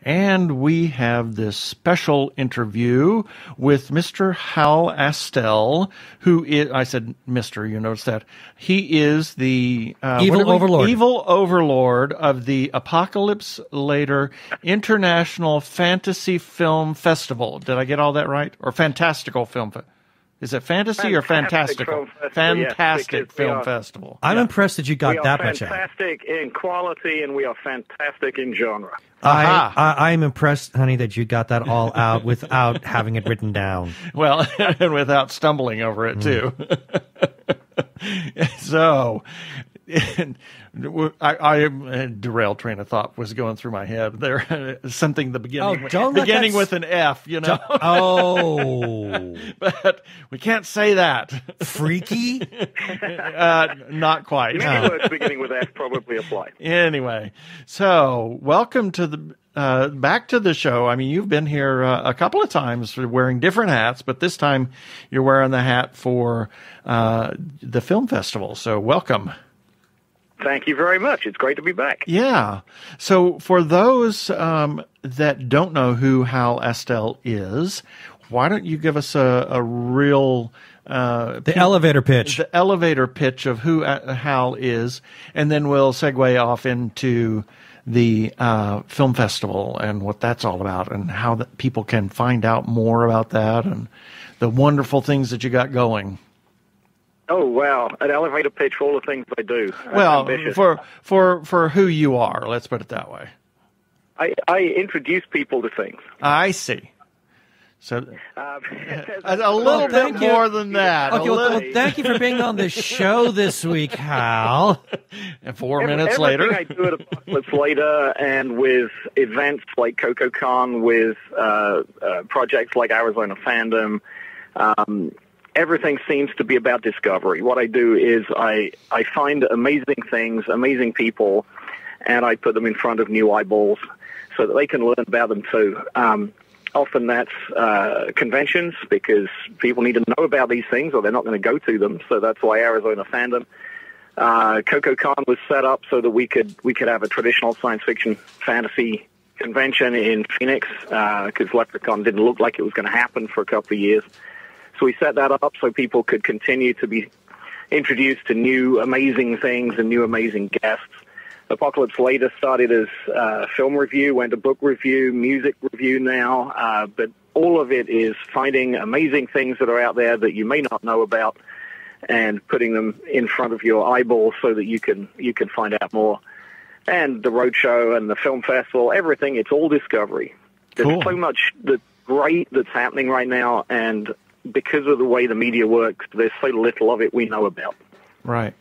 And we have this special interview with Mr. Hal Astell, who is, I said Mr., you notice that. He is the evil overlord of the Apocalypse Later International Fantasy Film Festival. Did I get all that right? Or Fantastical Film Festival? Is it fantasy or fantastical? Fantastic Film Festival. I'm impressed that you got that much out. We are fantastic in quality, and we are fantastic in genre. I'm impressed, honey, that you got that all out without having it written down. Well, and without stumbling over it, too. So, I derailed train of thought was going through my head there. Something beginning with an F, you know. But we can't say that. Freaky? Not quite. Many words beginning with F probably apply. Anyway, so welcome to the back to the show. I mean, you've been here a couple of times wearing different hats, but this time you're wearing the hat for the film festival. So welcome. Thank you very much. It's great to be back. Yeah. So for those that don't know who Hal Astell is, why don't you give us a real elevator pitch. The elevator pitch of who Hal is, and then we'll segue off into the film festival and what that's all about and how people can find out more about that and the wonderful things that you got going. Oh, wow. An elevator pitch for all the things I do. Well, for who you are, let's put it that way. I introduce people to things. I see. So a little bit more than that. Okay, well, thank you for being on the show this week, Hal. And 4 minutes later. Everything I do at Apocalypse Later and with events like CocoCon, with projects like Arizona Fandom, everything seems to be about discovery. What I do is I find amazing things, amazing people, and I put them in front of new eyeballs so that they can learn about them too. Often that's conventions because people need to know about these things or they're not going to go to them. So that's why Arizona Fandom. CocoCon was set up so that we could have a traditional science fiction fantasy convention in Phoenix because LepreCon didn't look like it was going to happen for a couple of years. So we set that up so people could continue to be introduced to new amazing things and new amazing guests. Apocalypse Later started as film review, went to book review, music review now, but all of it is finding amazing things that are out there that you may not know about and putting them in front of your eyeballs so that you can find out more. And the roadshow and the film festival, everything, it's all discovery. There's so much that's great that's happening right now, and because of the way the media works, there's so little of it we know about. Right.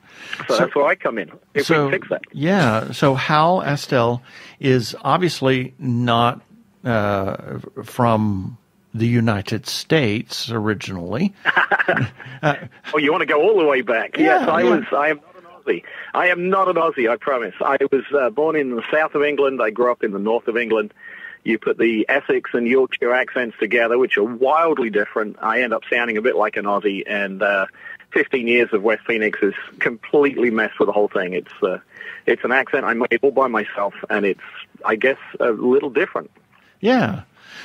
So that's where I come in, if we can fix that. Yeah. So Hal Astell is obviously not from the United States originally. Oh, you want to go all the way back? Yeah, yes, I am not an Aussie. I am not an Aussie, I promise. I was born in the south of England. I grew up in the north of England. You put the Essex and Yorkshire accents together, which are wildly different. I end up sounding a bit like an Aussie, and 15 years of West Phoenix has completely messed with the whole thing. It's an accent I made all by myself, and it's, I guess, a little different. Yeah.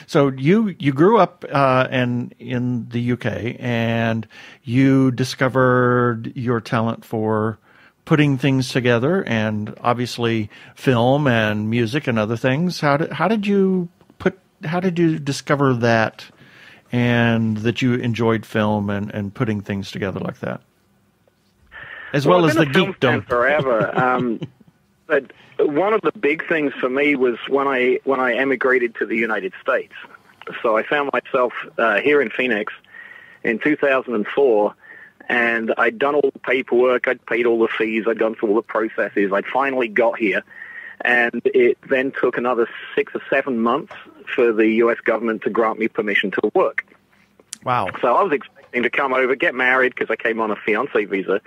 So you grew up in the UK, and you discovered your talent for putting things together, and obviously film and music and other things. How did you discover that, and that you enjoyed film and putting things together like that, as well as the geekdom? Forever, but one of the big things for me was when I emigrated to the United States. So I found myself here in Phoenix in 2004. And I'd done all the paperwork, I'd paid all the fees, I'd gone through all the processes, I'd finally got here. And it then took another 6 or 7 months for the U.S. government to grant me permission to work. Wow. So I was expecting to come over, get married, because I came on a fiancé visa.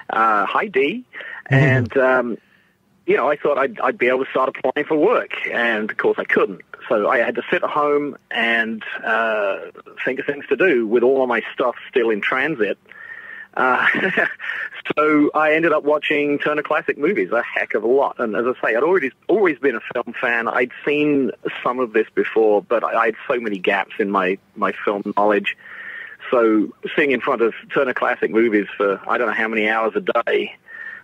Hi, Dee. And, I thought I'd be able to start applying for work. And, of course, I couldn't. So I had to sit at home and think of things to do with all of my stuff still in transit. So I ended up watching Turner Classic Movies a heck of a lot. And as I say, I'd always been a film fan. I'd seen some of this before, but I had so many gaps in my film knowledge. So sitting in front of Turner Classic Movies for I don't know how many hours a day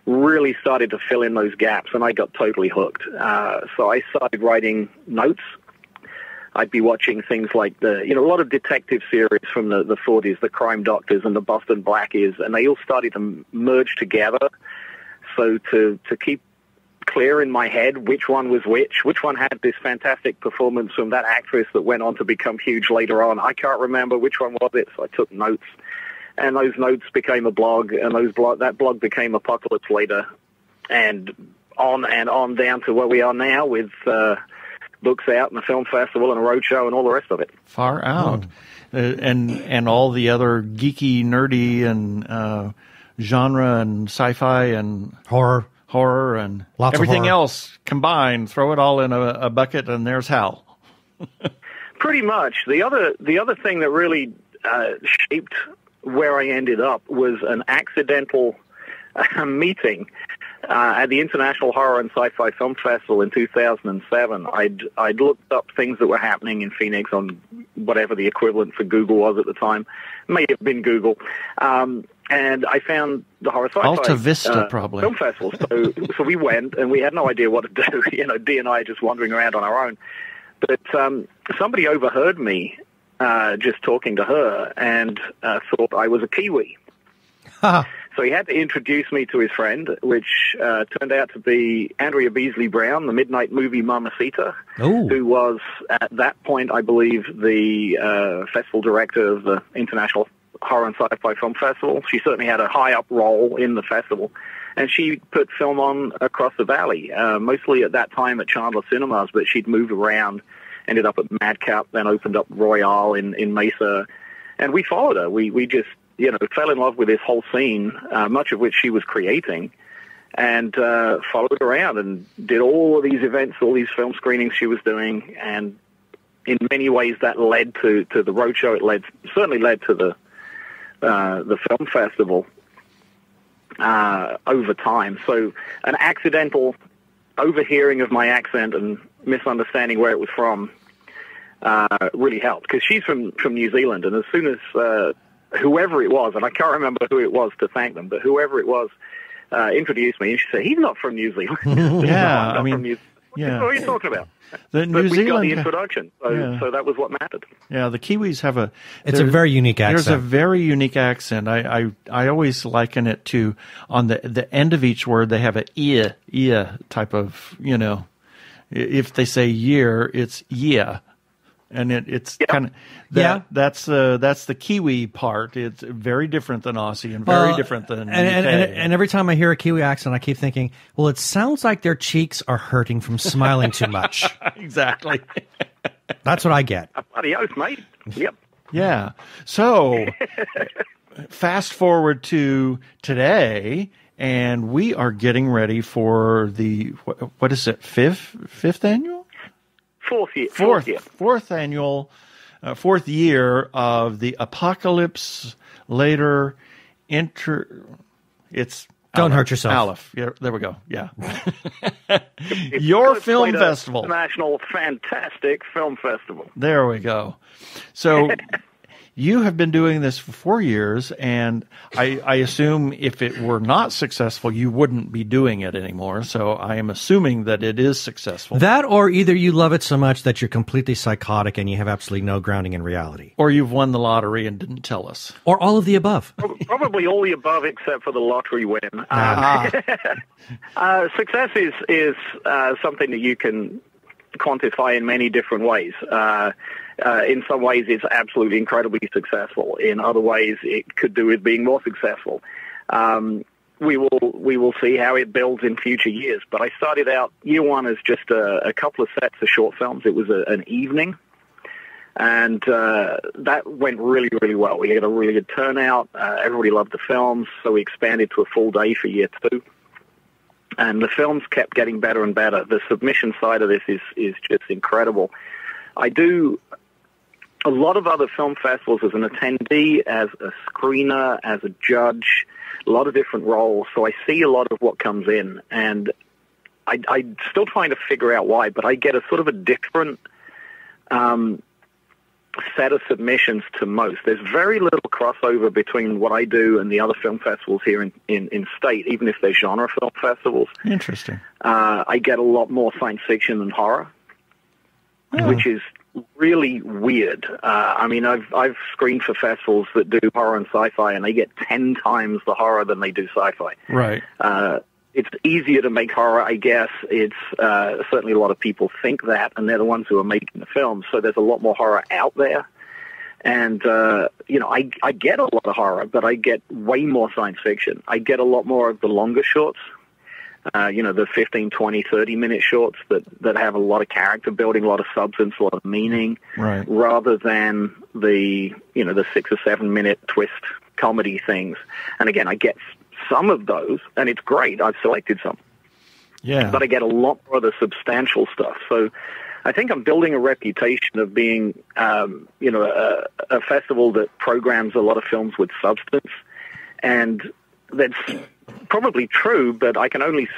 really started to fill in those gaps, and I got totally hooked. So I started writing notes. I'd be watching things like a lot of detective series from the 40s, the Crime Doctors and the Boston Blackies, and they all started to merge together. So to keep clear in my head which one was which one had this fantastic performance from that actress that went on to become huge later on. I can't remember which one was it, so I took notes. And those notes became a blog, and that blog became Apocalypse Later, and on down to where we are now with books out and a film festival and a roadshow and all the rest of it. Far out. And all the other geeky, nerdy, and genre and sci-fi and horror and lots everything of horror. else combined. Throw it all in a bucket, and there's Hal. Pretty much. The other thing that really shaped where I ended up was an accidental meeting at the International Horror and Sci-Fi Film Festival in 2007. I'd looked up things that were happening in Phoenix on whatever the equivalent for Google was at the time. May have been Google. And I found the Horror Sci-Fi Alta Vista, probably. Film Festival. So we went, and we had no idea what to do. Dee and I just wandering around on our own. But somebody overheard me just talking to her and thought I was a Kiwi. So he had to introduce me to his friend, which turned out to be Andrea Beasley Brown, the Midnight Movie Mamacita, who was, at that point, I believe, the festival director of the International Horror and Sci-Fi Film Festival. She certainly had a high-up role in the festival. And she put film on across the valley, mostly at that time at Chandler Cinemas, but she'd moved around, ended up at Madcap, then opened up Royale in Mesa. And we followed her. We just fell in love with this whole scene, much of which she was creating, and followed around and did all of these events, all these film screenings she was doing. And in many ways that led to the roadshow. It certainly led to the film festival over time. So an accidental overhearing of my accent and misunderstanding where it was from really helped, because she's from New Zealand, and as soon as whoever it was, and I can't remember who it was to thank them, but whoever it was introduced me, and she said, "He's not from New Zealand." Yeah, from New Zealand. Yeah. What are you talking about? But we got the introduction, so that was what mattered. Yeah, the Kiwis have a very unique accent. There's a very unique accent. I always liken it to, on the end of each word, they have a ia type of, if they say year, it's yeah. And it's kind of that's the Kiwi part. It's very different than Aussie and very different than UK. And every time I hear a Kiwi accent, I keep thinking, well, it sounds like their cheeks are hurting from smiling too much. Exactly. That's what I get. Adios, mate. Yep. Yeah. So fast forward to today, and we are getting ready for the what is it? Fifth annual? Fourth annual, fourth year of the Apocalypse Later It's Don't hurt yourself. Aleph. Yeah, there we go. Yeah. Your film festival. International Fantastic Film Festival. There we go. So you have been doing this for 4 years, and I assume if it were not successful, you wouldn't be doing it anymore. So I am assuming that it is successful. That, or either you love it so much that you're completely psychotic and you have absolutely no grounding in reality. Or you've won the lottery and didn't tell us. Or all of the above. Probably all the above except for the lottery win. Success is something that you can quantify in many different ways. In some ways, it's absolutely incredibly successful. In other ways, it could do with being more successful. We will see how it builds in future years. But I started out year one as just a couple of sets of short films. It was an evening, and that went really, really well. We had a really good turnout. Everybody loved the films, so we expanded to a full day for year two. And the films kept getting better and better. The submission side of this is just incredible. I do a lot of other film festivals as an attendee, as a screener, as a judge, a lot of different roles. So I see a lot of what comes in, and I'm still trying to figure out why, but I get a sort of a different set of submissions to most. There's very little crossover between what I do and the other film festivals here in state, even if they're genre film festivals. Interesting. I get a lot more science fiction and horror, which is really weird. I mean, I've screened for festivals that do horror and sci-fi, and they get 10 times the horror than they do sci-fi. Right. It's easier to make horror, I guess. It's certainly a lot of people think that, and they're the ones who are making the films. So there's a lot more horror out there. And, I get a lot of horror, but I get way more science fiction. I get a lot more of the longer shorts, the 15, 20, 30-minute shorts that have a lot of character building, a lot of substance, a lot of meaning, right, rather than the 6 or 7 minute twist comedy things. And again, I get some of those, and it's great. I've selected some. Yeah. But I get a lot more of the substantial stuff. So I think I'm building a reputation of being, a festival that programs a lot of films with substance. And that's probably true, but I can only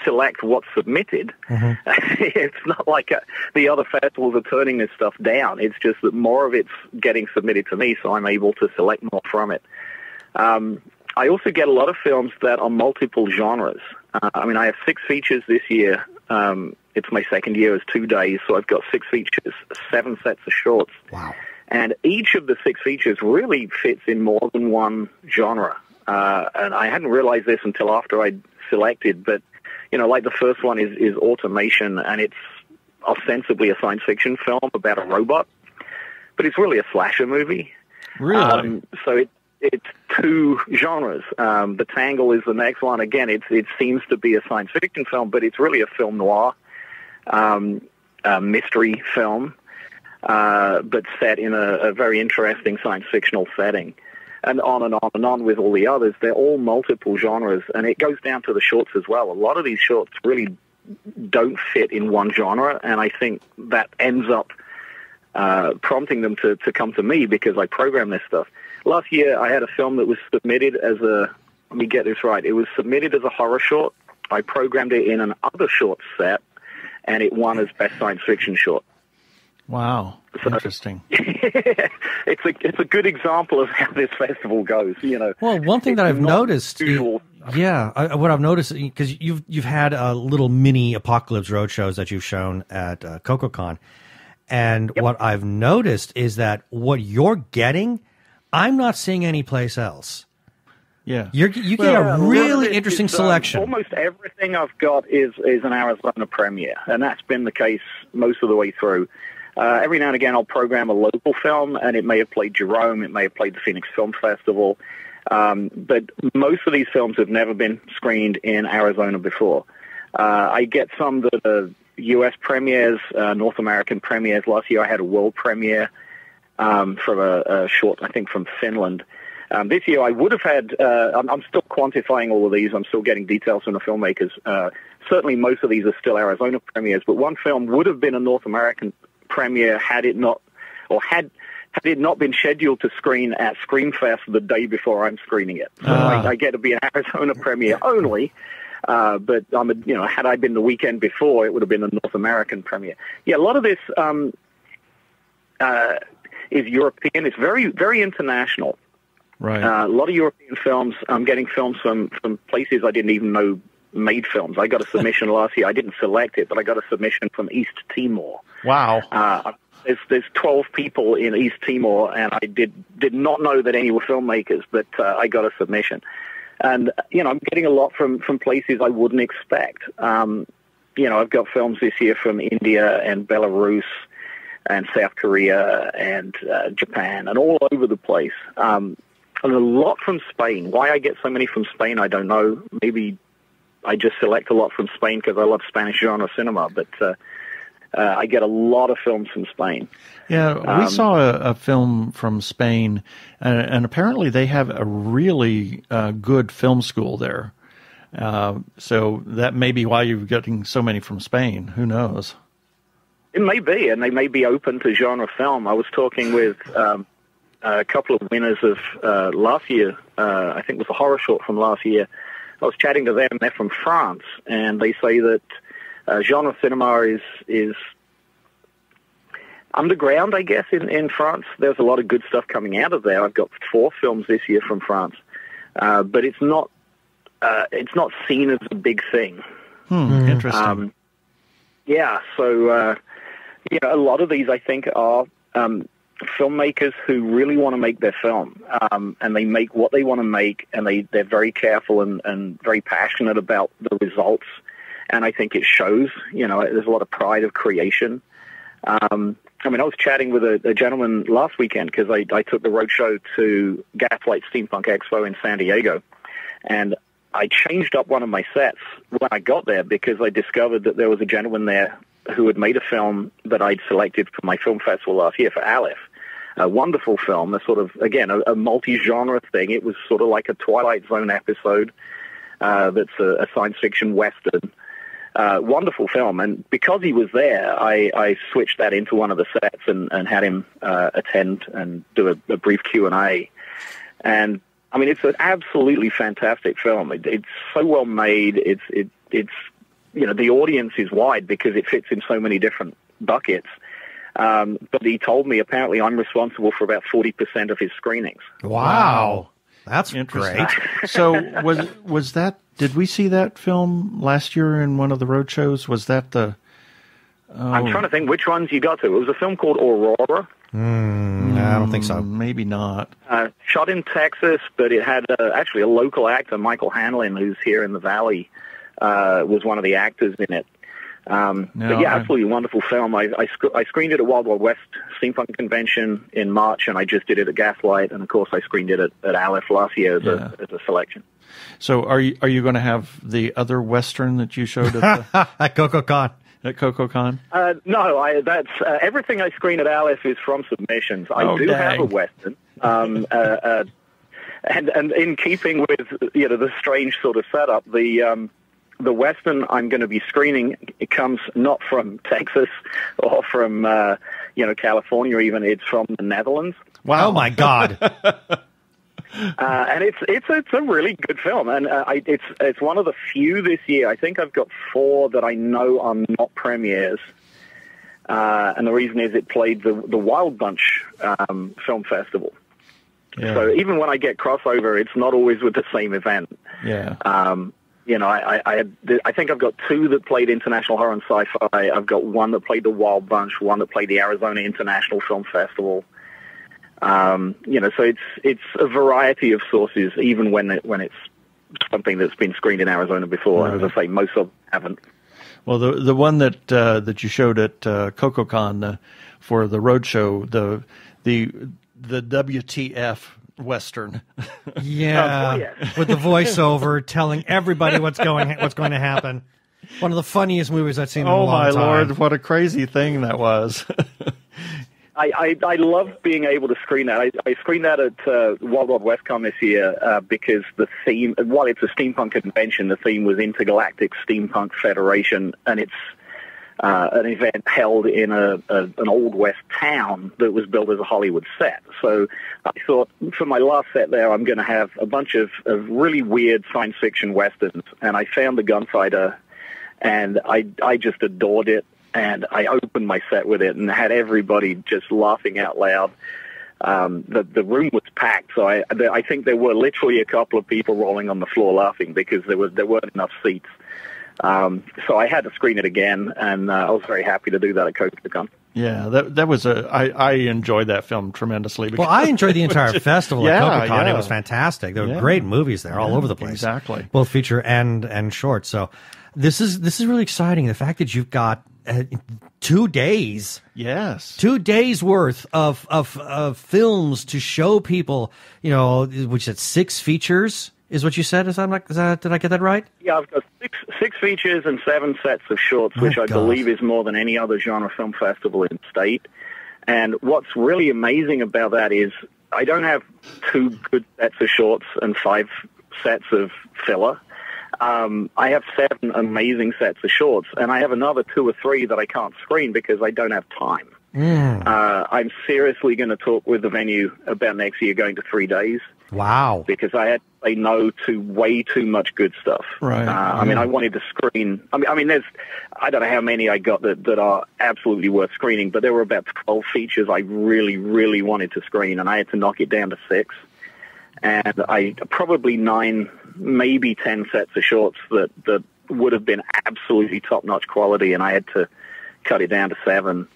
select what's submitted. Mm-hmm. It's not like the other festivals are turning this stuff down. It's just that more of it's getting submitted to me, so I'm able to select more from it. I also get a lot of films that are multiple genres. I have 6 features this year. It's my second year as 2 days, so I've got 6 features, 7 sets of shorts. Wow. And each of the 6 features really fits in more than one genre. And I hadn't realized this until after I'd selected, but, like the first one is Automation, and it's ostensibly a science fiction film about a robot, but it's really a slasher movie. Really? So it's 2 genres. The Tangle is the next one. Again, it seems to be a science fiction film, but it's really a film noir, mystery film, but set in a very interesting science fictional setting. And on and on and on with all the others. They're all multiple genres, and it goes down to the shorts as well. A lot of these shorts really don't fit in one genre, and I think that ends up prompting them to come to me because I program this stuff. Last year, I had a film that was submitted as let me get this right, it was submitted as a horror short. I programmed it in an other short set, and it won as Best Science Fiction Short. Wow, interesting. It's a good example of how this festival goes. Well, one thing that I've noticed, what I've noticed, because you've had little mini Apocalypse Roadshows that you've shown at CocoCon, and what I've noticed is that what you're getting, I'm not seeing anyplace else. Yeah, you get a really interesting selection. Almost everything I've got is an Arizona premiere, and that's been the case most of the way through. Every now and again, I'll program a local film, and it may have played Jerome, it may have played the Phoenix Film Festival, but most of these films have never been screened in Arizona before. I get some that are U.S. premieres, North American premieres. Last year I had a world premiere from a short, I think, from Finland. This year I would have had, I'm still quantifying all of these. I'm still getting details from the filmmakers. Certainly most of these are still Arizona premieres, but one film would have been a North American premiere had it not been scheduled to screen at Screamfest the day before I'm screening it. So I get to be an Arizona premiere only, but had I been the weekend before, it would have been a North American premiere. Yeah, a lot of this is European. It's very, very international. Right. A lot of European films. I'm getting films from places I didn't even know made films. I got a submission last year. I didn't select it, but I got a submission from East Timor. Wow. There's 12 people in East Timor, and I did not know that any were filmmakers, but I got a submission. And, I'm getting a lot from places I wouldn't expect. I've got films this year from India and Belarus and South Korea and Japan and all over the place. And a lot from Spain. Why I get so many from Spain, I don't know. Maybe I just select a lot from Spain because I love Spanish genre cinema, but I get a lot of films from Spain. Yeah, we saw a film from Spain, and apparently they have a really good film school there. So that may be why you're getting so many from Spain. Who knows? It may be, and they may be open to genre film. I was talking with a couple of winners of last year. I think it was a horror short from last year. I was chatting to them. They're from France, and they say that genre cinema is underground, I guess, in France. There's a lot of good stuff coming out of there. I've got 4 films this year from France, but it's not seen as a big thing. Interesting. So a lot of these, I think, are filmmakers who really want to make their film, and they make what they want to make, and they're very careful and very passionate about the results, and I think it shows. There's a lot of pride of creation. I was chatting with a gentleman last weekend because I took the roadshow to Gaslight Steampunk Expo in San Diego, and I changed up one of my sets when I got there because I discovered that there was a gentleman there who had made a film that I'd selected for my film festival last year for Aleph. A wonderful film, a sort of, again, a multi-genre thing. It was sort of like a Twilight Zone episode that's a science fiction Western. Wonderful film. And because he was there, I switched that into one of the sets and had him attend and do a brief Q&A. And, it's an absolutely fantastic film. It's so well made. It's the audience is wide because it fits in so many different buckets. But he told me apparently I'm responsible for about 40% of his screenings. Wow. That's interesting. Great. So was that, did we see that film last year in one of the road shows? Was that the... I'm trying to think which ones you got to. It was a film called Aurora. I don't think so. Maybe not. Shot in Texas, but it had actually a local actor, Michael Hanlon, who's here in the Valley, was one of the actors in it. Absolutely wonderful film. I screened it at Wild Wild West Steampunk Convention in March, and I just did it at Gaslight, and of course I screened it at Aleph last year as a selection. So are you going to have the other Western that you showed at CocoCon? At CocoCon? No, that's everything I screen at Aleph is from submissions. I do have a Western, and in keeping with the strange sort of setup, the Western I'm going to be screening, it comes not from Texas or from California even. It's from the Netherlands. Wow! Oh my God! And it's a really good film, and it's one of the few this year. I think I've got 4 that I know are not premieres, and the reason is it played the Wild Bunch film festival. Yeah. So even when I get crossover, it's not always with the same event. Yeah. I think I've got 2 that played International Horror and Sci-Fi. I've got 1 that played the Wild Bunch, 1 that played the Arizona International Film Festival. So it's a variety of sources, even when it's something that's been screened in Arizona before. Right. As I say, most of them haven't. Well, the one that you showed at CocoCon for the roadshow, the WTF Western, yeah, with the voiceover telling everybody what's going to happen. One of the funniest movies I've seen in a long time. Oh my Lord, what a crazy thing that was! I love being able to screen that. I screened that at Wild Wild West Con this year because the theme, while it's a steampunk convention, the theme was Intergalactic Steampunk Federation, and it's an event held in an old West town that was built as a Hollywood set. So I thought for my last set there, I'm going to have a bunch of really weird science fiction Westerns, and I found The Gunfighter, and I just adored it. And I opened my set with it and had everybody just laughing out loud. The room was packed, so I think there were literally a couple of people rolling on the floor laughing because there weren't enough seats. So I had to screen it again, and I was very happy to do that at CocoCon. Yeah, that was I enjoyed that film tremendously. Well, I enjoyed the entire festival at CocoCon. Yeah. It was fantastic. There were great movies there all over the place. Exactly. Both feature and short. So this is really exciting. The fact that you've got 2 days. Yes. 2 days worth of films to show people, which is 6 features is what you said. Did I get that right? Yeah, I've got six features and 7 sets of shorts, which I believe is more than any other genre film festival in state. And what's really amazing about that is I don't have 2 good sets of shorts and 5 sets of filler. I have 7 amazing sets of shorts, and I have another 2 or 3 that I can't screen because I don't have time. I'm seriously going to talk with the venue about next year going to 3 days. Wow. Because I had to say no to way too much good stuff. Right. I mean, I wanted to screen. I mean, I don't know how many I got that are absolutely worth screening, but there were about 12 features I really, really wanted to screen, and I had to knock it down to 6. And I probably 9, maybe 10 sets of shorts that would have been absolutely top-notch quality, and I had to cut it down to 7.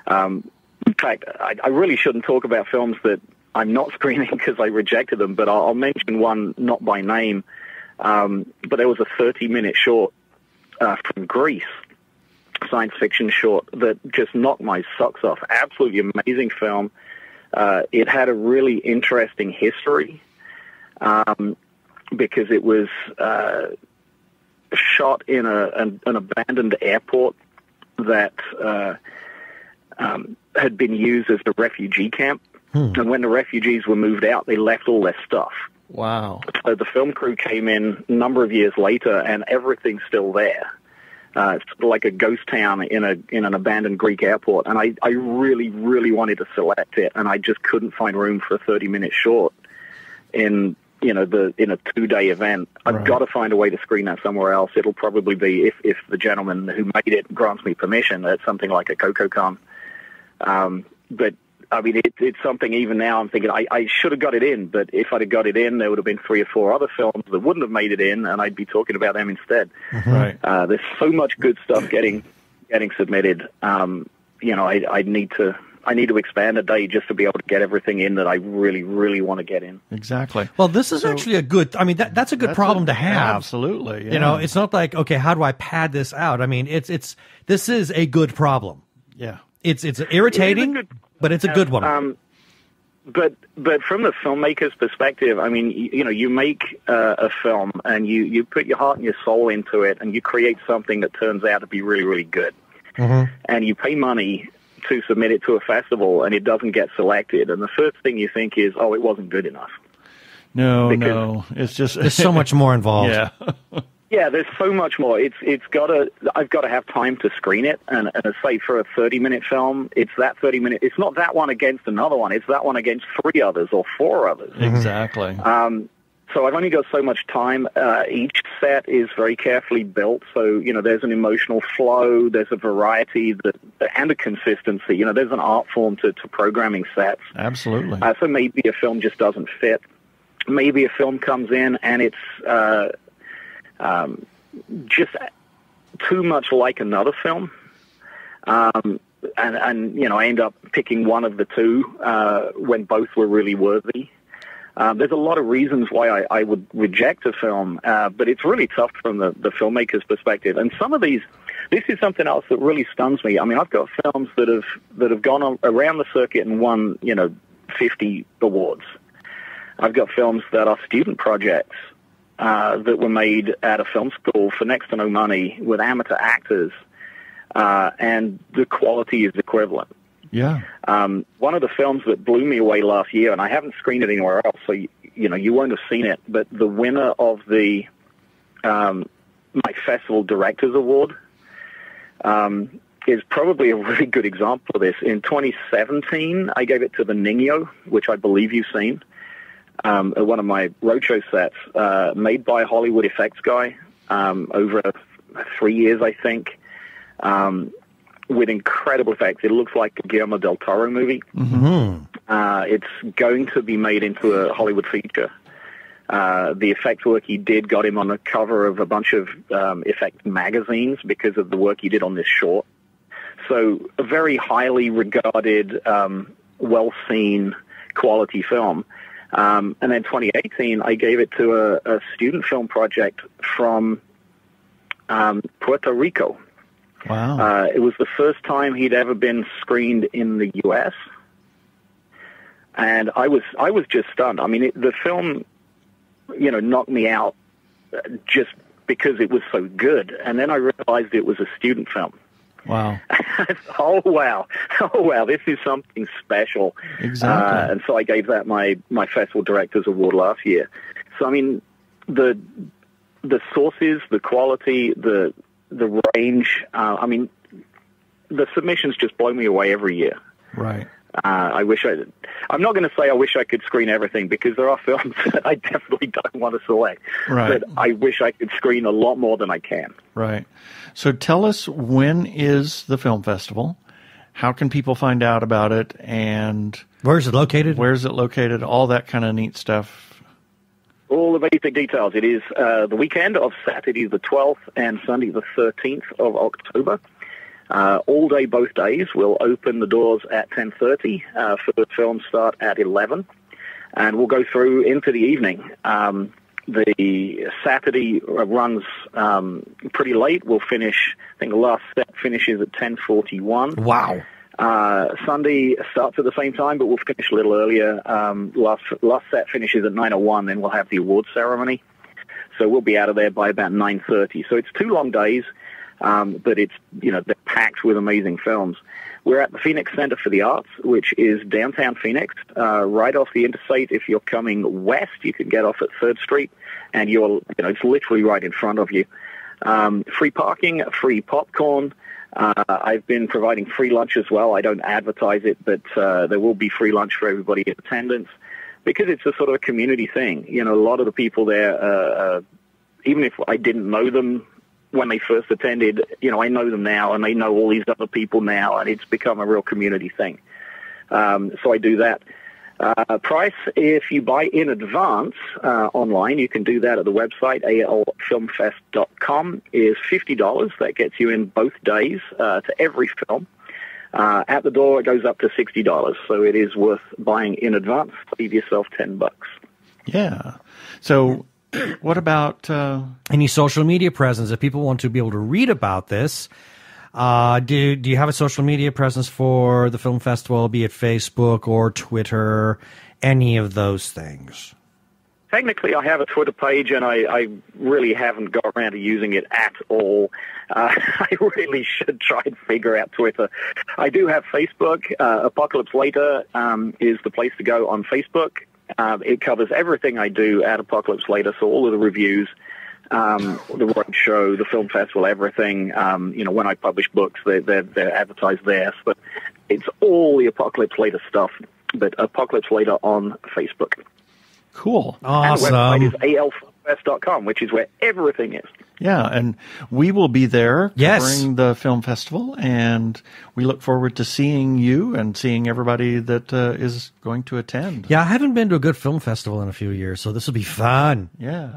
In fact, I really shouldn't talk about films that I'm not screening because I rejected them, but I'll mention one not by name. But there was a 30-minute short from Greece, science fiction short, that just knocked my socks off. Absolutely amazing film. It had a really interesting history because it was shot in an abandoned airport that had been used as a refugee camp. And when the refugees were moved out, they left all their stuff. Wow. So the film crew came in a number of years later, and everything's still there. It's like a ghost town in an abandoned Greek airport. And I really, really wanted to select it, and I just couldn't find room for a 30-minute short in a 2-day event. I've got to find a way to screen that somewhere else. It'll probably be, if the gentleman who made it grants me permission, at something like a CocoCon. But I mean, it's something even now I'm thinking I should have got it in, but if I'd have got it in, there would have been 3 or 4 other films that wouldn't have made it in, and I'd be talking about them instead. Right. There's so much good stuff getting submitted. I need to expand a day just to be able to get everything in that I really, really want to get in. Exactly. Well, this is actually a good, I mean, that's a good problem to have. Absolutely. Yeah. You know, it's not like, okay, how do I pad this out? I mean, this is a good problem. Yeah. It's irritating, but it's a good one. But from the filmmaker's perspective, I mean, you make a film and you put your heart and your soul into it, and you create something that turns out to be really, really good. And you pay money to submit it to a festival, and it doesn't get selected. And the first thing you think is, oh, it wasn't good enough. No, it's just there's so much more involved. Yeah. Yeah, there's so much more. I've got to have time to screen it, and say for a 30-minute film, it's that 30 minute. It's not that one against another one. It's that one against 3 others or 4 others. Exactly. So I've only got so much time. Each set is very carefully built, so there's an emotional flow, there's a variety and a consistency. There's an art form to programming sets. Absolutely. So maybe a film just doesn't fit. Maybe a film comes in and it's just too much like another film, and I end up picking one of the two when both were really worthy. There's a lot of reasons why I would reject a film, but it's really tough from the filmmaker's perspective. And some of these, this is something else that really stuns me. I mean, I've got films that have gone around the circuit and won 50 awards. I've got films that are student projects that were made at a film school for next to no money with amateur actors, and the quality is equivalent. Yeah. One of the films that blew me away last year, and I haven't screened it anywhere else, so you won't have seen it, but the winner of the my Festival Directors Award is probably a really good example of this. In 2017, I gave it to The Niño, which I believe you've seen. One of my roadshow sets, made by a Hollywood effects guy, over 3 years, I think, with incredible effects. It looks like a Guillermo del Toro movie. It's going to be made into a Hollywood feature. The effects work he did got him on the cover of a bunch of effects magazines because of the work he did on this short. So a very highly regarded, well-seen quality film. And then 2018, I gave it to a student film project from Puerto Rico. Wow. It was the first time he'd ever been screened in the U.S., and I was just stunned. I mean, the film, knocked me out just because it was so good, and then I realized it was a student film. Wow. Oh, wow, this is something special. Exactly. And so I gave that my Festival Directors Award last year. So, I mean, the the sources, the quality, the range. I mean, the submissions just blow me away every year. Right. I'm not going to say I wish I could screen everything, because there are films that I definitely don't want to select. Right. But I wish I could screen a lot more than I can. Right. So tell us, when is the film festival? How can people find out about it? And where's it located? All that kind of neat stuff. All the basic details. It is the weekend of Saturday the 12th and Sunday the 13th of October. All day, both days. We'll open the doors at 10:30 for the film start at 11, and we'll go through into the evening. The Saturday runs pretty late. We'll finish, I think the last set finishes at 10:41. Wow. Sunday starts at the same time, but we'll finish a little earlier. Last set finishes at 9:01, then we'll have the awards ceremony. So we'll be out of there by about 9:30. So it's 2 long days. But it's, they're packed with amazing films. We're at the Phoenix Center for the Arts, which is downtown Phoenix, right off the interstate. If you're coming west, you can get off at 3rd Street, and it's literally right in front of you. Free parking, free popcorn. I've been providing free lunch as well. I don't advertise it, but there will be free lunch for everybody in attendance, because it's a sort of a community thing. A lot of the people there, even if I didn't know them when they first attended, I know them now, and they know all these other people now, and it's become a real community thing. So I do that. Price, if you buy in advance online, you can do that at the website, alfilmfest.com, is $50. That gets you in both days to every film. At the door, it goes up to $60, so it is worth buying in advance. Save yourself $10. Yeah. So what about any social media presence? If people want to be able to read about this, do you have a social media presence for the film festival, be it Facebook or Twitter, any of those things? Technically, I have a Twitter page, and I really haven't got around to using it at all. I really should try and figure out Twitter. I do have Facebook. Apocalypse Later is the place to go on Facebook. It covers everything I do at Apocalypse Later, so all of the reviews, the road show, the film festival, everything. When I publish books, they're advertised there. But it's all the Apocalypse Later stuff, but Apocalypse Later on Facebook. Cool. Awesome. And the website is alfilmfest.com, which is where everything is. Yeah, and we will be there Yes. covering the film festival, and we look forward to seeing you and seeing everybody that is going to attend. Yeah, I haven't been to a good film festival in a few years, so this will be fun. Yeah.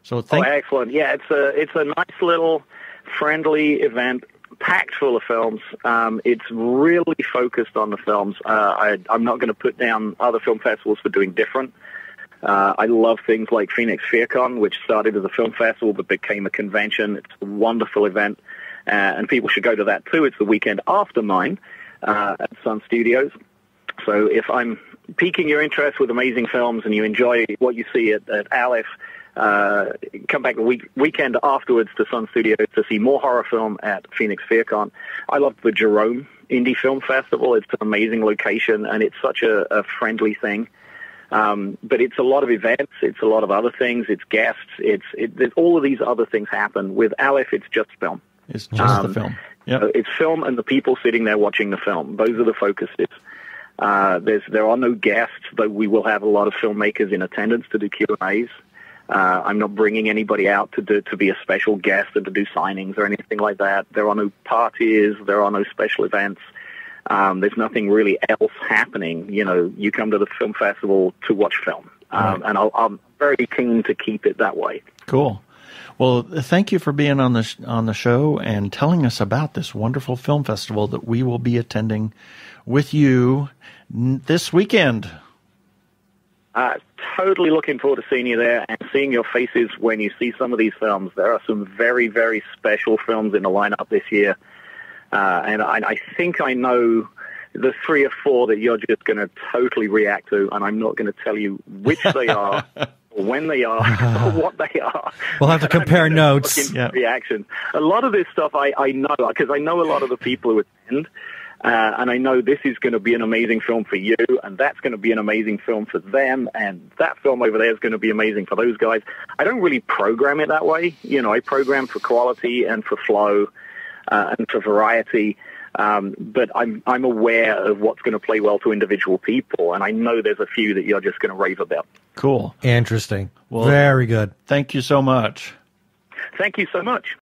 So excellent. Yeah, it's a nice little friendly event, packed full of films. It's really focused on the films. I'm not going to put down other film festivals for doing different. I love things like Phoenix FearCon, which started as a film festival but became a convention. It's a wonderful event, and people should go to that too. It's the weekend after mine at Sun Studios. So if I'm piquing your interest with amazing films and you enjoy what you see at Aleph, come back the weekend afterwards to Sun Studios to see more horror film at Phoenix FearCon. I love the Jerome Indie Film Festival. It's an amazing location, and it's such a friendly thing. But it's a lot of events. It's a lot of other things. It's guests. There's all of these other things happen. With Aleph, it's just film. It's just the film. Yep. It's film and the people sitting there watching the film. Those are the focuses. There are no guests, though we will have a lot of filmmakers in attendance to do Q&As. I'm not bringing anybody out to be a special guest and to do signings or anything like that. There are no parties. There are no special events. There's nothing really else happening. You come to the film festival to watch film. Right. And I'm very keen to keep it that way. Cool. Well, thank you for being on the show and telling us about this wonderful film festival that we will be attending with you this weekend. Totally looking forward to seeing you there and seeing your faces when you see some of these films. There are some very, very special films in the lineup this year. And I think I know the 3 or 4 that you're just going to totally react to, and I'm not going to tell you which they are, or when they are, or what they are. We'll have to compare notes. Reactions. A lot of this stuff I know, because I know a lot of the people who attend. And I know this is going to be an amazing film for you, and that's going to be an amazing film for them, and that film over there is going to be amazing for those guys. I don't really program it that way. You know, I program for quality and for flow and for variety. But I'm aware of what's going to play well to individual people, and I know there's a few that you're just going to rave about. Cool. Interesting. Well, very good. Thank you so much. Thank you so much.